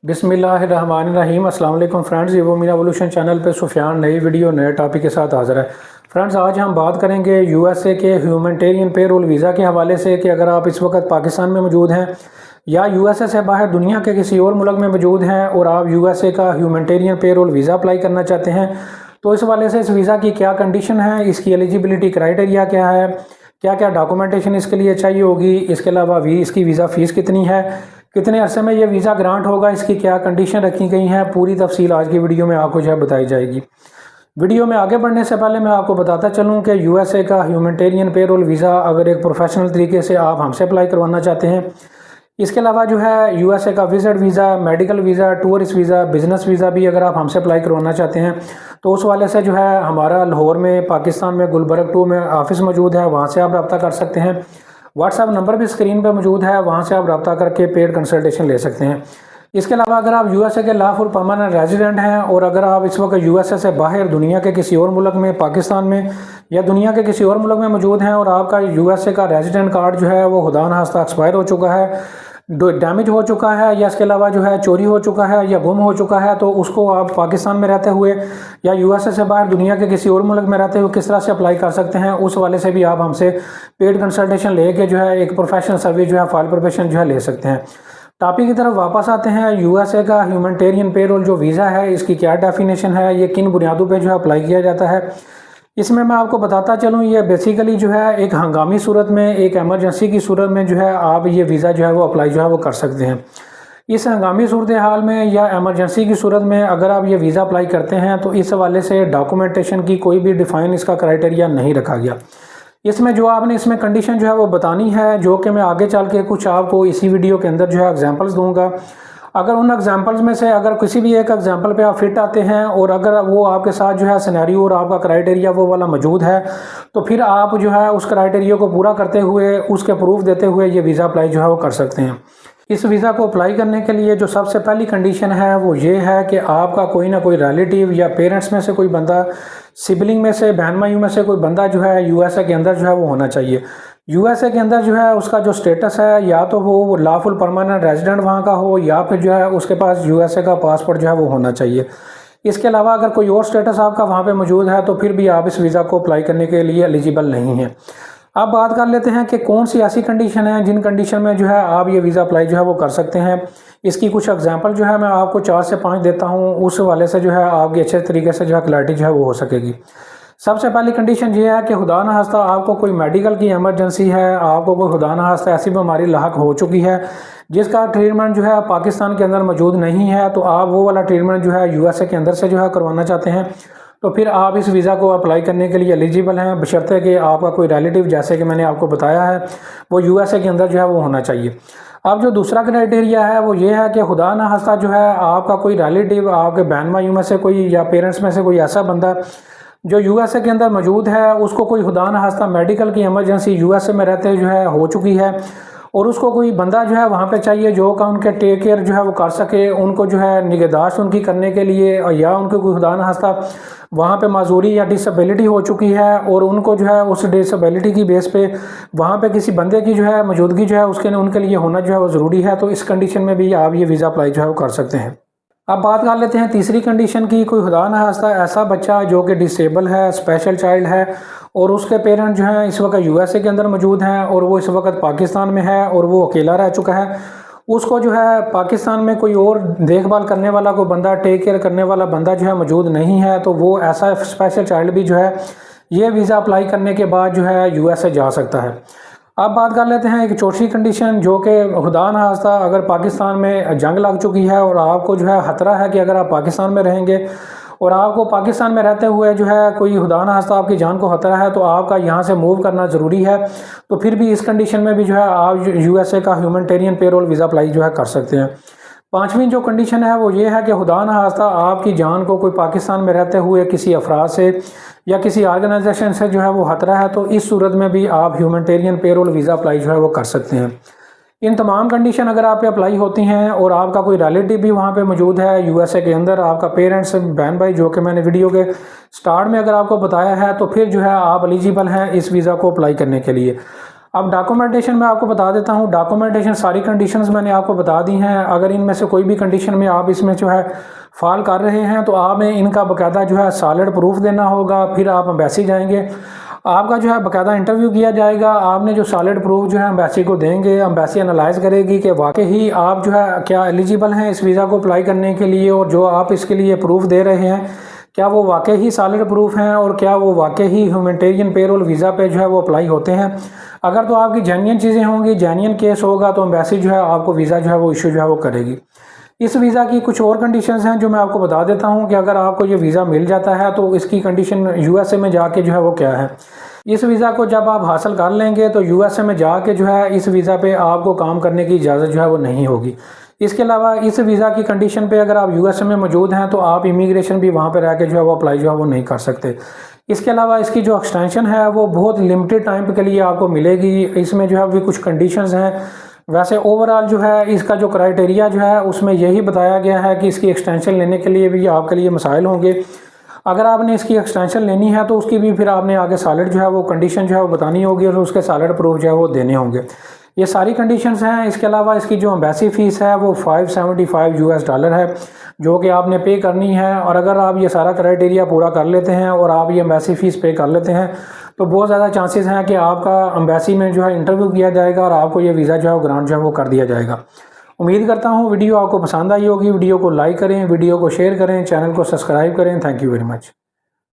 बिस्मिल्लाहिर्रहमानिर्रहीम। अस्सलाम वालेकुम फ्रेंड्स, ये वो मीना एवोल्यूशन चैनल पे सुफियान नई वीडियो नए टॉपिक के साथ हाज़िर है। फ्रेंड्स, आज हम बात करेंगे यूएसए के ह्यूमैनिटेरियन पेरोल वीज़ा के हवाले से कि अगर आप इस वक्त पाकिस्तान में मौजूद हैं या यूएसए से बाहर दुनिया के किसी और मुल्क में मौजूद हैं और आप यूएसए का ह्यूमैनिटेरियन पेरोल वीज़ा अप्लाई करना चाहते हैं, तो इस हवाले से इस वीज़ा की क्या कंडीशन है, इसकी एलिजिबिलिटी क्राइटेरिया क्या है, क्या क्या डॉक्यूमेंटेशन इसके लिए चाहिए होगी, इसके अलावा इसकी वीज़ा फ़ीस कितनी है, कितने अरसे में ये वीज़ा ग्रांट होगा, इसकी क्या कंडीशन रखी गई हैं, पूरी तफसील आज की वीडियो में आपको जो है बताई जाएगी। वीडियो में आगे बढ़ने से पहले मैं आपको बताता चलूं कि यूएसए का ह्यूमैनिटेरियन पेरोल वीज़ा अगर एक प्रोफेशनल तरीके से आप हमसे अप्लाई करवाना चाहते हैं, इसके अलावा जो है यूएसए का visit visa, medical visa, tourist visa, business visa भी अगर आप हमसे अप्लाई करवाना चाहते हैं तो उस वाले से जो है हमारा लाहौर में पाकिस्तान में गुलबर्ग 2 में ऑफिस मौजूद है, वहाँ से आप रब्ता कर सकते हैं। व्हाट्सएप नंबर भी स्क्रीन पर मौजूद है, वहाँ से आप रब्ता करके पेड कंसल्टेशन ले सकते हैं। इसके अलावा अगर आप यूएसए के लॉफुल परमानेंट रेजिडेंट हैं और अगर आप इस वक्त यूएसए से बाहर दुनिया के किसी और मुल्क में, पाकिस्तान में या दुनिया के किसी और मुल्क में मौजूद हैं और आपका यूएसए का रेजिडेंट कार्ड जो है वो खुदा न खास्ता एक्सपायर हो चुका है, डैमेज हो चुका है या इसके अलावा जो है चोरी हो चुका है या गुम हो चुका है, तो उसको आप पाकिस्तान में रहते हुए या यूएसए से बाहर दुनिया के किसी और मुल्क में रहते हुए किस तरह से अप्लाई कर सकते हैं, उस वाले से भी आप हमसे पेड कंसल्टेशन लेके जो है एक प्रोफेशनल सर्विस जो है फाइल प्रिपरेशन जो है ले सकते हैं। टॉपिक की तरफ वापस आते हैं। यूएसए का ह्यूमैनिटेरियन पेरोल जो वीज़ा है, इसकी क्या डेफिनेशन है, ये किन बुनियादों पे जो है अप्लाई किया जाता है, इसमें मैं आपको बताता चलूँ। ये बेसिकली जो है एक हंगामी सूरत में, एक एमरजेंसी की सूरत में जो है आप ये वीज़ा जो है वो अप्लाई जो है वो कर सकते हैं। इस हंगामी सूरत हाल में या एमरजेंसी की सूरत में अगर आप ये वीज़ा अप्लाई करते हैं तो इस हवाले से डॉक्यूमेंटेशन की कोई भी डिफ़ाइन इसका क्राइटेरिया नहीं रखा गया। इसमें जो आपने इसमें कंडीशन जो है वो बतानी है, जो कि मैं आगे चल के कुछ आपको इसी वीडियो के अंदर जो है एग्जांपल्स दूंगा। अगर उन एग्जांपल्स में से अगर किसी भी एक एग्जांपल पे आप फिट आते हैं और अगर वो आपके साथ जो है सिनेरियो और आपका क्राइटेरिया वो वाला मौजूद है, तो फिर आप जो है उस क्राइटेरिया को पूरा करते हुए, उसके प्रूफ देते हुए ये वीज़ा अप्लाई जो है वो कर सकते हैं। इस वीज़ा को अप्लाई करने के लिए जो सबसे पहली कंडीशन है वो ये है कि आपका कोई ना कोई रिलेटिव या पेरेंट्स में से कोई बंदा, सिबलिंग में से, बहन भाइयों में से कोई बंदा जो है यूएसए के अंदर जो है वो होना चाहिए। यूएसए के अंदर जो है उसका जो स्टेटस है, या तो वो लॉफुल परमानेंट रेजिडेंट वहाँ का हो या फिर जो है उसके पास यूएसए का पासपोर्ट जो है वो होना चाहिए। इसके अलावा अगर कोई और स्टेटस आपका वहाँ पे मौजूद है तो फिर भी आप इस वीज़ा को अप्लाई करने के लिए एलिजिबल नहीं हैं। अब बात कर लेते हैं कि कौन सी ऐसी कंडीशन है जिन कंडीशन में जो है आप ये वीज़ा अप्लाई जो है वो कर सकते हैं। इसकी कुछ एग्जांपल जो है मैं आपको 4 से 5 देता हूँ, उस वाले से जो है आपकी अच्छे तरीके से जो है क्लैरिटी जो है वो हो सकेगी। सबसे पहली कंडीशन ये है कि खुदा न खास्ता आपको कोई मेडिकल की इमरजेंसी है, आपको कोई खुदा न खास्ता ऐसी बीमारी लाहक हो चुकी है जिसका ट्रीटमेंट जो है पाकिस्तान के अंदर मौजूद नहीं है, तो आप वो वाला ट्रीटमेंट जो है यूएसए के अंदर से जो है करवाना चाहते हैं, तो फिर आप इस वीज़ा को अप्लाई करने के लिए एलिजिबल हैं, बशर्ते कि आपका कोई रिलेटिव, जैसे कि मैंने आपको बताया है, वो यूएसए के अंदर जो है वो होना चाहिए। अब जो दूसरा क्राइटेरिया है वो ये है कि खुदा न खास्ता जो है आपका कोई रिलेटिव, आपके बहन भाइयों में से कोई या पेरेंट्स में से कोई ऐसा बंदा जो यूएसए के अंदर मौजूद है, उसको कोई खुदा न खास्ता मेडिकल की इमरजेंसी यूएसए में रहते जो है हो चुकी है और उसको कोई बंदा जो है वहाँ पे चाहिए जो का उनके टेक केयर जो है वो कर सके, उनको जो है निगहदाश्त उनकी करने के लिए, या उनको कोई खुदा न खास्ता वहाँ पे माजूरी या डिसेबिलिटी हो चुकी है और उनको जो है उस डिसेबिलिटी की बेस पे वहाँ पे किसी बंदे की जो है मौजूदगी जो है उसके उनके लिए होना जो है वो ज़रूरी है, तो इस कंडीशन में भी आप ये वीज़ा अप्लाई जो है वो कर सकते हैं। अब बात कर लेते हैं तीसरी कंडीशन की। कोई खुदा न खास्ता ऐसा बच्चा जो कि डिसेबल है, स्पेशल चाइल्ड है और उसके पेरेंट जो हैं इस वक्त यूएसए के अंदर मौजूद हैं और वो इस वक्त पाकिस्तान में है और वो अकेला रह चुका है, उसको जो है पाकिस्तान में कोई और देखभाल करने वाला कोई बंदा, टेक केयर करने वाला बंदा जो है मौजूद नहीं है, तो वो ऐसा स्पेशल चाइल्ड भी जो है ये वीज़ा अप्लाई करने के बाद जो है यूएसए जा सकता है। अब बात कर लेते हैं एक चौथी कंडीशन, जो कि खुदा न खास्ता अगर पाकिस्तान में जंग लग चुकी है और आपको जो है ख़तरा है कि अगर आप पाकिस्तान में रहेंगे और आपको पाकिस्तान में रहते हुए जो है कोई खुदा न खास्ता आपकी जान को ख़तरा है, तो आपका यहाँ से मूव करना ज़रूरी है, तो फिर भी इस कंडीशन में भी जो है आप यूएसए का ह्यूमैनिटेरियन पेरोल वीज़ा अप्लाई जो है कर सकते हैं। पांचवी जो कंडीशन है वो ये है कि खुदा न खास्ता आपकी जान को कोई पाकिस्तान में रहते हुए किसी अफराद से या किसी ऑर्गेनाइजेशन से जो है वो खतरा है, तो इस सूरत में भी आप ह्यूमैनिटेरियन पेरोल वीज़ा अप्लाई जो है वो कर सकते हैं। इन तमाम कंडीशन अगर आप पे अप्लाई होती हैं और आपका कोई रिलेटिव भी वहाँ पे मौजूद है यूएसए के अंदर, आपका पेरेंट्स, बहन भाई, जो कि मैंने वीडियो के स्टार्ट में अगर आपको बताया है, तो फिर जो है आप एलिजिबल हैं इस वीज़ा को अप्लाई करने के लिए। अब डॉक्यूमेंटेशन मैं आपको बता देता हूँ। डॉक्यूमेंटेशन सारी कंडीशंस मैंने आपको बता दी हैं। अगर इनमें से कोई भी कंडीशन में आप इसमें जो है फॉल कर रहे हैं तो आपने इनका बाकायदा जो है सॉलिड प्रूफ देना होगा। फिर आप एम्बेसी जाएंगे, आपका जो है बाकायदा इंटरव्यू किया जाएगा। आपने जो सॉलिड प्रूफ जो है एम्बेसी को देंगे, एम्बेसी एनालाइज करेगी कि वाकई ही आप जो है क्या एलिजिबल हैं इस वीज़ा को अप्लाई करने के लिए, और जो आप इसके लिए प्रूफ दे रहे हैं क्या वो वाकई ही सॉलिड प्रूफ हैं और क्या वो वाकई ही ह्यूमैनिटेरियन पेरोल वीज़ा पे जो है वो अप्लाई होते हैं। अगर तो आपकी जेन्युइन चीज़ें होंगी, जेन्युइन केस होगा, तो एम्बेसी जो है आपको वीज़ा जो है वो इशू जो है वो करेगी। इस वीज़ा की कुछ और कंडीशंस हैं जो मैं आपको बता देता हूं कि अगर आपको ये वीज़ा मिल जाता है तो इसकी कंडीशन यूएसए में जाके जो है वो क्या है। इस वीज़ा को जब आप हासिल कर लेंगे तो यूएसए में जाके जो है इस वीज़ा पे आपको काम करने की इजाज़त जो है वो नहीं होगी। इसके अलावा इस वीज़ा की कंडीशन पे अगर आप यूएसए में मौजूद हैं तो आप इमिग्रेशन भी वहाँ पर रह के जो है वो अप्लाई जो है वो नहीं कर सकते। इसके अलावा इसकी जो एक्सटेंशन है वो बहुत लिमिटेड टाइम के लिए आपको मिलेगी। इसमें जो है भी कुछ कंडीशंस हैं। वैसे ओवरऑल जो है इसका जो क्राइटेरिया जो है उसमें यही बताया गया है कि इसकी एक्सटेंशन लेने के लिए भी आपके लिए मसाइल होंगे। अगर आपने इसकी एक्सटेंशन लेनी है तो उसकी भी फिर आपने आगे सॉलिड जो है वो कंडीशन जो है वो बतानी होगी और उसके सॉलिड प्रूफ जो है वो देने होंगे। ये सारी कंडीशंस हैं। इसके अलावा इसकी जो एम्बेसी फ़ीस है वो $575 है जो कि आपने पे करनी है। और अगर आप ये सारा क्राइटेरिया पूरा कर लेते हैं और आप ये एम्बेसी फ़ीस पे कर लेते हैं तो बहुत ज़्यादा चांसेस हैं कि आपका एम्बेसी में जो है इंटरव्यू किया जाएगा और आपको ये वीज़ा जो है ग्रांट जो है वो कर दिया जाएगा। उम्मीद करता हूँ वीडियो आपको पसंद आई होगी। वीडियो को लाइक करें, वीडियो को शेयर करें, चैनल को सब्सक्राइब करें। Thank you very much.